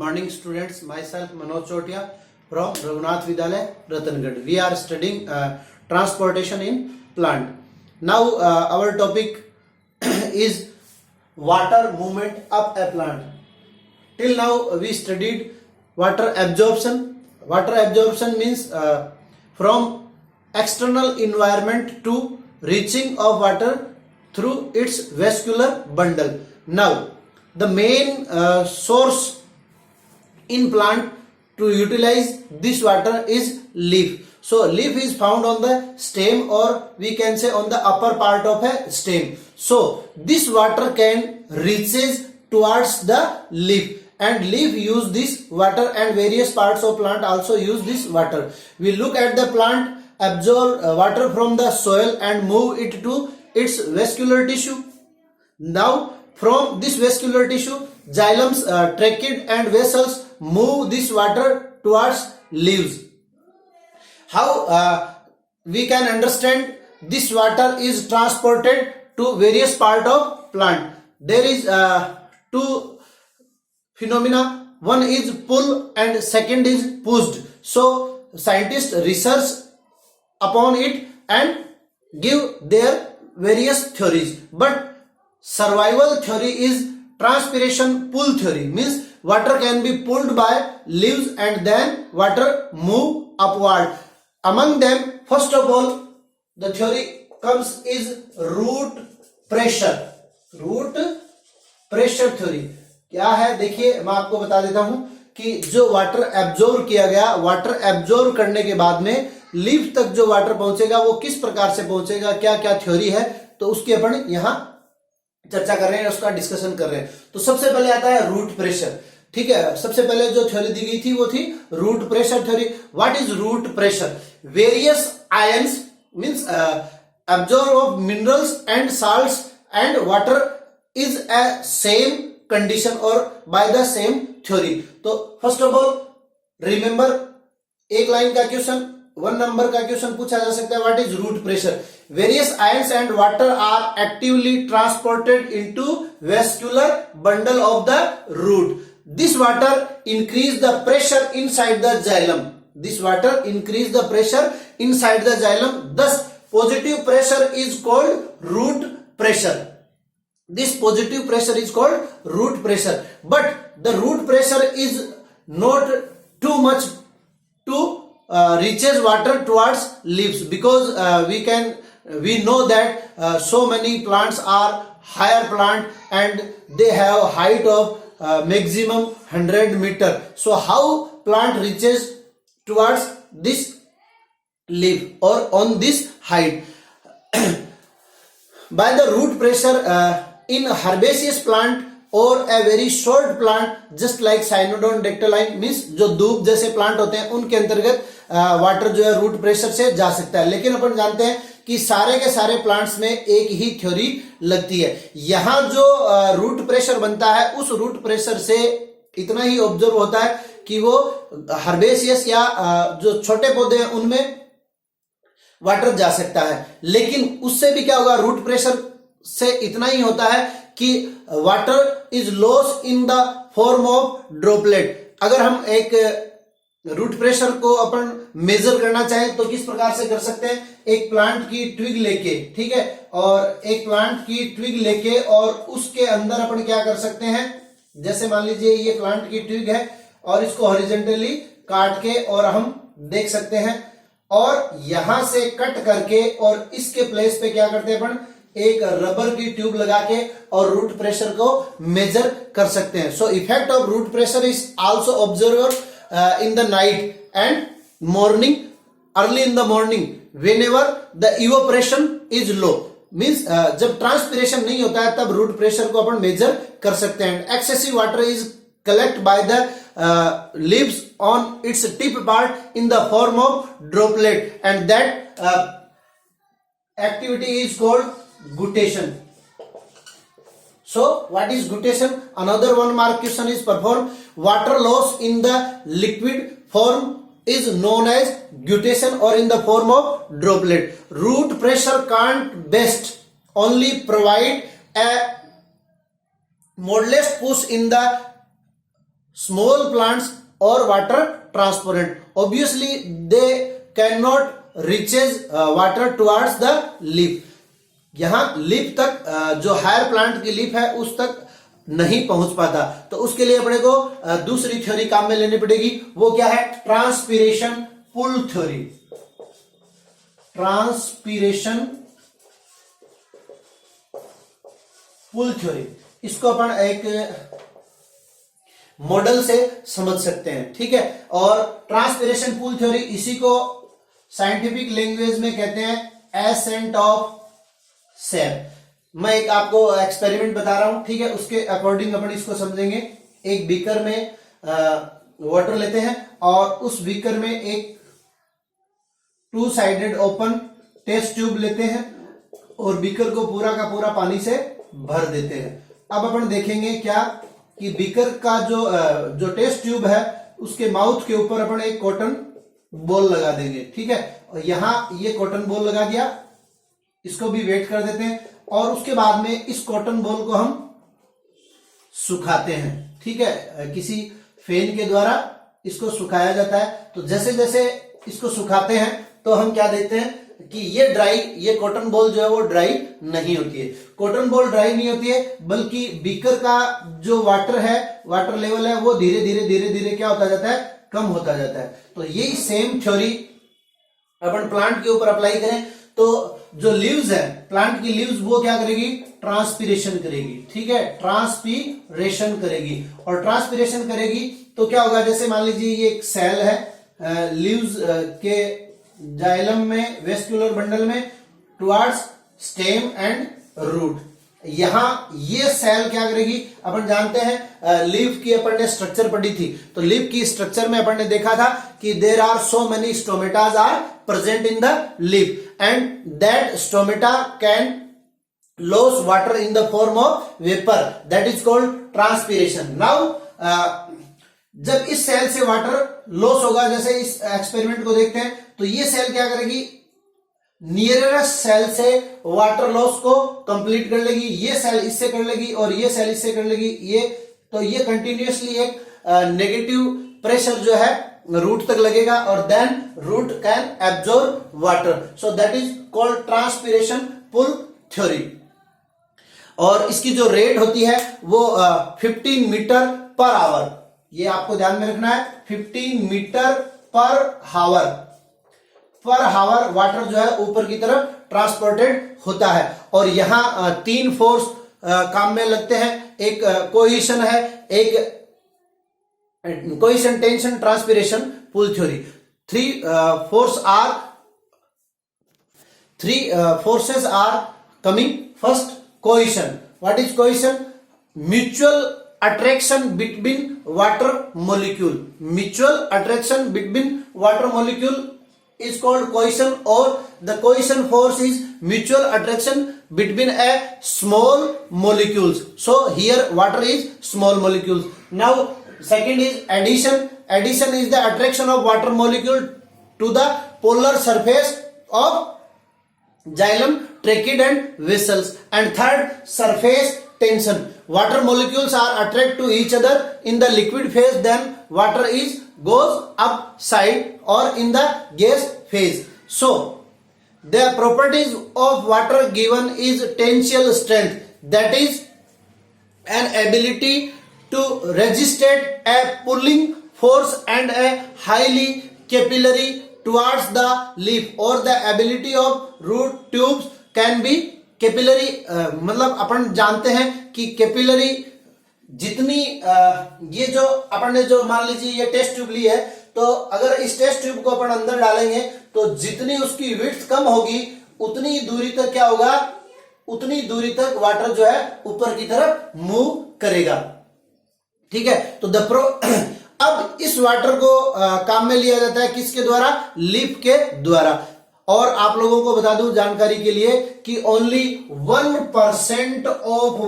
morning students, myself Manoj Chotia from Raghunath Vidyalaya, Ratangad. We are studying transportation in plant. Now our topic is water movement up a plant. Till now we studied water absorption. Water absorption means from external environment to reaching of water through its vascular bundle. Now the main source in plant to utilize this water is leaf. So leaf is found on the stem, or we can say on the upper part of a stem. So this water can reaches towards the leaf, and leaf use this water, and various parts of plant also use this water. We look at the plant absorb water from the soil and move it to its vascular tissue. Now from this vascular tissue, xylems, trachea and vessels move this water towards leaves. How we can understand this water is transported to various part of plant? There is two phenomena. One is pull and second is pushed. So scientists research upon it and give their various theories, but survival theory is transpiration pull theory, means water can be pulled by leaves and then water move upward. Among them, first of all, the theory comes is root pressure. Root pressure theory क्या है? देखिए मैं आपको बता देता हूं कि जो वाटर एब्जॉर्ब किया गया, वाटर एब्जॉर्ब करने के बाद में लीफ तक जो वाटर पहुंचेगा वो किस प्रकार से पहुंचेगा, क्या क्या थ्योरी है, तो उसकी अपन यहां चर्चा कर रहे हैं, उसका डिस्कशन कर रहे हैं. तो सबसे पहले आता है रूट प्रेशर. ठीक है, सबसे पहले जो थ्योरी दी गई थी वो थी root pressure theory. What is root pressure? Various ions means absorb of minerals and salts and water is a same condition or by the same theory. तो first of all remember, एक line का question, 1 number का question पूछा जा सकता है. What is root pressure? Various ions and water are actively transported into vascular bundle of the root. This water increase the pressure inside the xylem. This water increase the pressure inside the xylem. Thus positive pressure is called root pressure. This positive pressure is called root pressure, but the root pressure is not too much to reaches water towards leaves, because we know that so many plants are higher plant and they have height of maximum 100 meter. So how plant reaches towards this leaf or on this height? By the root pressure in herbaceous plant or a very short plant just like cynodon dactyline, means जो दूब जैसे plant होते हैं उनके अंतर्गत water जो है root pressure से जा सकता है. लेकिन अपन जानते हैं कि सारे के सारे प्लांट्स में एक ही थ्योरी लगती है. यहां जो रूट प्रेशर बनता है उस रूट प्रेशर से इतना ही ऑब्जर्व होता है कि वो हर्बेसियस या जो छोटे पौधे हैं उनमें वाटर जा सकता है. लेकिन उससे भी क्या होगा? रूट प्रेशर से इतना ही होता है कि water is loss in the form of droplet. अगर हम एक रूट प्रेशर को अपन मेजर करना चाहें तो किस प्रकार से कर सकते हैं? एक प्लांट की ट्विग लेके, ठीक है, और एक प्लांट की ट्विग लेके और उसके अंदर अपन क्या कर सकते हैं? जैसे मान लीजिए ये प्लांट की ट्विग है और इसको हॉरिजॉन्टली काट के और हम देख सकते हैं, और यहां से कट करके और इसके प्लेस पे क्या करते हैं अपन? एक रबर की ट्यूब लगा के और रूट प्रेशर को मेजर कर सकते हैं. So effect of root pressure is also observer in the night and morning, early in the morning whenever the evaporation is low. Means जब ट्रांसपिरेशन नहीं होता है तब रूट प्रेशर को अपन मेजर कर सकते हैं. Excessive water is collect by the leaves on its tip part in the form of droplet, and that activity is called guttation. So what is guttation? Another 1 mark question is performed. Water loss in the liquid form is known as guttation or in the form of droplet. Root pressure can't best only provide a modulus push in the small plants or water transparent. Obviously they cannot reaches water towards the leaf. यहां leaf तक जो higher plant की leaf है उस तक नहीं पहुंच पाता, तो उसके लिए अपने को दूसरी थ्योरी काम में लेनी पड़ेगी। वो क्या है? Transpiration pull theory. Transpiration pull theory, इसको अपन एक मॉडल से समझ सकते हैं, ठीक है। और ट्रांसपीरेशन पुल थ्योरी, इसी को साइंटिफिक लैंग्वेज में कहते हैं एसेंट ऑफ सैप। मैं एक आपको एक्सपेरिमेंट बता रहा हूं, ठीक है, उसके अकॉर्डिंग अपन इसको समझेंगे। एक बीकर में वाटर लेते हैं और उस बीकर में एक 2 साइडेड ओपन टेस्ट ट्यूब लेते हैं और बीकर को पूरा का पूरा पानी से भर देते हैं। अब अपन देखेंगे क्या कि बीकर का जो टेस्ट ट्यूब है उसके माउथ के ऊपर अपन एक कॉटन बॉल लगा देंगे, ठीक है। और यहां ये कॉटन बॉल लगा दिया, इसको भी वेट कर देते हैं और उसके बाद में इस कॉटन बॉल को हम सुखाते हैं, ठीक है। किसी फैन के द्वारा इसको सुखाया जाता है। तो जैसे जैसे इसको सुखाते हैं तो हम क्या देखते हैं कि ये कॉटन बॉल जो है वो ड्राई नहीं होती है। कॉटन बॉल ड्राई नहीं होती है, बल्कि बीकर का जो वाटर लेवल है वो धीरे धीरे क्या होता जाता है? कम होता जाता है। तो यही सेम थ्योरी अपन प्लांट के ऊपर अप्लाई करें तो जो लीव्स है, प्लांट की लीव्स, वो क्या करेगी? ट्रांसपीरेशन करेगी, ठीक है। ट्रांसपीरेशन करेगी और ट्रांसपीरेशन करेगी तो क्या होगा? जैसे मान लीजिए ये एक सेल है लीव्स के जाइलम में, वेस्कुलर बंडल में, टुवर्ड्स स्टेम एंड रूट। यहां ये सेल क्या करेगी? अपन जानते हैं लीफ की अपन ने स्ट्रक्चर पढ़ी थी, तो लीफ की स्ट्रक्चर में अपन ने देखा था कि there are so many stomatas are present in the leaf and that stomata can loss water in the form of vapour, that is called transpiration. Now जब इस सेल से वाटर लॉस होगा, जैसे इस एक्सपेरिमेंट को देखते हैं, तो ये सेल क्या करेगी? नियरेस्ट सेल से वाटर लॉस को कंप्लीट कर लेगी, ये सेल इससे कर लेगी और ये सेल इससे कर लेगी। ये कंटिन्यूअसली एक नेगेटिव प्रेशर जो है रूट तक लगेगा और then root can absorb water, so that is called transpiration pull theory. और इसकी जो रेट होती है वो 15 मीटर पर आवर, ये आपको ध्यान में रखना है, 15 मीटर पर हावर वाटर जो है ऊपर की तरफ ट्रांसपोर्टेड होता है। और यहां 3 फोर्स काम में लगते हैं। एक कोहेशन है, एक cohesion, tension, transpiration, pull theory. 3 forces are coming. First, cohesion. What is cohesion? Mutual attraction between water molecule. Mutual attraction between water molecule is called cohesion, or the cohesion force is mutual attraction between a small molecules. So here water is small molecules. Now second is addition. Addition is the attraction of water molecule to the polar surface of xylem, trachea and vessels. And third, surface tension. Water molecules are attracted to each other in the liquid phase, then water is goes upside or in the gas phase. So the properties of water given is tensile strength, that is an ability to resist a pulling force and a highly capillary towards the leaf, or the ability of root tubes can be capillary. मतलब अपन जानते हैं कि capillary जितनी ये जो अपन ने जो मान लीजिए ये टेस्ट ट्यूब ली है, तो अगर इस टेस्ट ट्यूब को अपन अंदर डालेंगे तो जितनी उसकी विड्थ कम होगी उतनी दूरी तक क्या होगा? उतनी दूरी तक वाटर जो है ऊपर की तरफ मूव करेगा, ठीक है। तो अब इस वाटर को काम में लिया जाता है किसके द्वारा? लीफ के द्वारा। और आप लोगों को बता दूं जानकारी के लिए कि only 1% of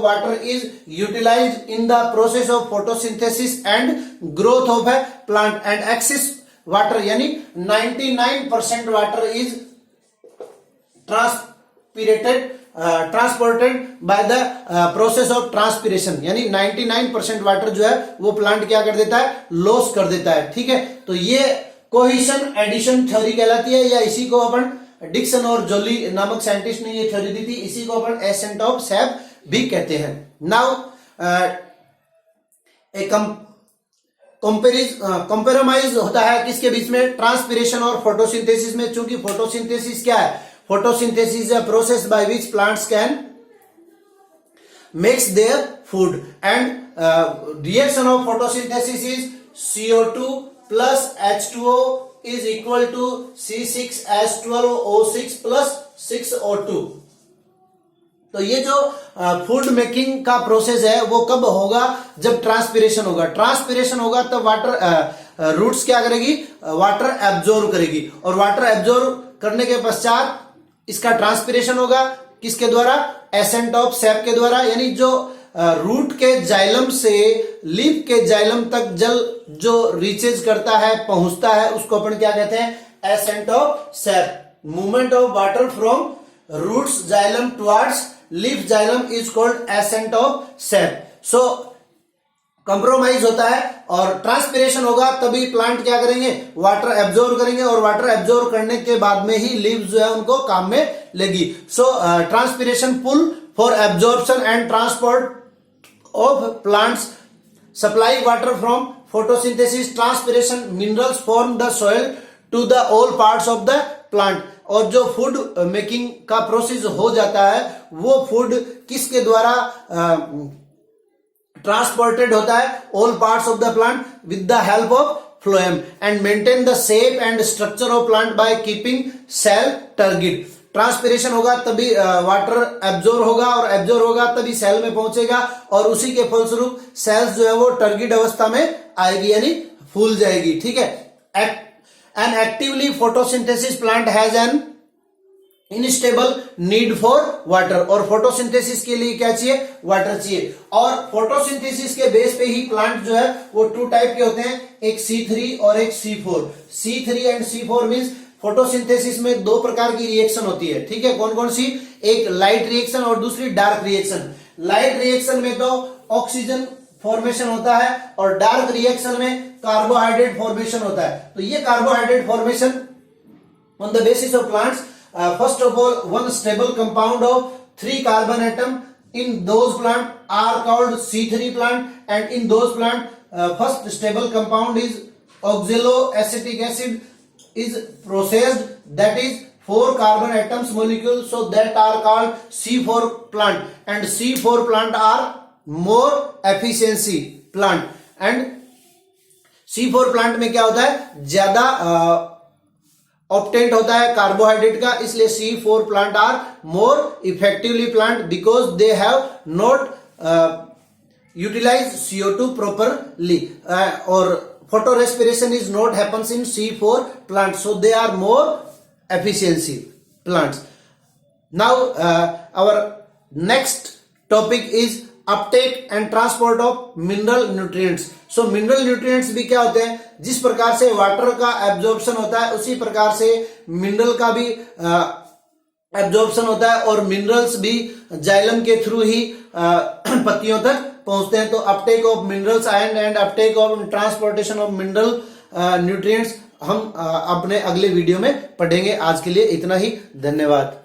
water is utilised in the process of photosynthesis and growth of a plant, and excess water यानी 99% water is transpirated transported by the process of transpiration, यानी 99% वाटर जो है वो प्लांट क्या कर देता है, लॉस कर देता है। ठीक है, तो ये कोहेशन एडिशन थ्योरी कहलाती है, या इसी को अपन डिक्सन और जोली नामक साइंटिस्ट ने ये थ्योरी दी थी, इसी को अपन एसेंट ऑफ सैप भी कहते हैं। नाउ कंपेरोमाइज होता है किसके बीच में, ट्रांसपिरेशन और फोटोसिंथेसिस में। चूंकि फोटोसिंथेसिस क्या है, photosynthesis is a process by which plants can makes their food and reaction of photosynthesis is CO2 plus H2O is equal to C6H12O6 plus 6O2। तो ये जो फूड मेकिंग का प्रोसेस है वो कब होगा, जब ट्रांसपिरेशन होगा। ट्रांसपिरेशन होगा तब वाटर रूट्स क्या करेगी, वाटर एब्जॉर्ब करेगी, और वाटर एब्जॉर्ब करने के पश्चात इसका ट्रांसपिरेशन होगा किसके द्वारा, एसेंट ऑफ सैप के द्वारा। यानी जो रूट के जाइलम से लीफ के जाइलम तक जल जो रीचेज करता है, पहुंचता है, उसको अपन क्या कहते हैं, ascent of sap. Movement of water from roots xylem towards leaf xylem is called ascent of sap. So compromise होता है और ट्रांसपिरेशन होगा तभी प्लांट क्या करेंगे, वाटर एब्जॉर्ब करेंगे, और वाटर एब्जॉर्ब करने के बाद में ही लीव्स जो है उनको काम में लेगी। So transpiration pull for absorption and transport of plants supply water from photosynthesis, transpiration, minerals form the soil to the all parts of the plant। और जो फूड मेकिंग का प्रोसेस हो जाता है वो फूड किसके द्वारा ट्रांसपोर्टेड होता है, all parts of the plant with the help of phloem and maintain the shape and structure of plant by keeping cell turgid. Transpiration होगा तभी वाटर एब्जॉर्ब होगा, और एब्जॉर्ब होगा तभी सेल में पहुंचेगा, और उसी के फलस्वरूप सेल्स जो है वो टर्गिड अवस्था में आएगी, यानी फूल जाएगी। ठीक है, an actively photosynthesis plant has an instable need for water. और फोटोसिंथेसिस के लिए क्या चाहिए, वाटर चाहिए। और फोटोसिंथेसिस के बेस पे ही प्लांट जो है वो टू टाइप के होते हैं, एक C3 और एक C4। C3 and C4 means photosynthesis में दो प्रकार की रिएक्शन होती है। ठीक है, कौन कौन सी, एक लाइट रिएक्शन और दूसरी डार्क रिएक्शन। लाइट रिएक्शन में तो ऑक्सीजन फॉर्मेशन होता है, और डार्क रिएक्शन में कार्बोहाइड्रेट फॉर्मेशन होता है। तो ये carbohydrate formation on the basis of plants, first of all one stable compound of 3 carbon atom in those plant are called C3 plant, and in those plant first stable compound is oxaloacetic acid is processed, that is 4 carbon atoms molecules, so that are called C4 plant, and C4 plant are more efficiency plant, and C4 plant में क्या होता है, ज्यादा ऑप्टेंट होता है carbohydrate का, इसलिए C4 plant are more effectively plant because they have not utilise CO2 properly, और photorespiration is not happens in C4 plant, so they are more efficiency plants. Now our next topic is uptake and transport of mineral nutrients. So mineral nutrients भी क्या होते हैं, जिस प्रकार से water का absorption होता है उसी प्रकार से मिनरल का भी एब्जॉर्प्शन होता है, और मिनरल्स भी जाइलम के थ्रू ही पत्तियों तक पहुंचते हैं। तो Uptake of minerals and Uptake of transportation of mineral nutrients हम अपने अगले वीडियो में पढ़ेंगे। आज के लिए इतना ही, धन्यवाद।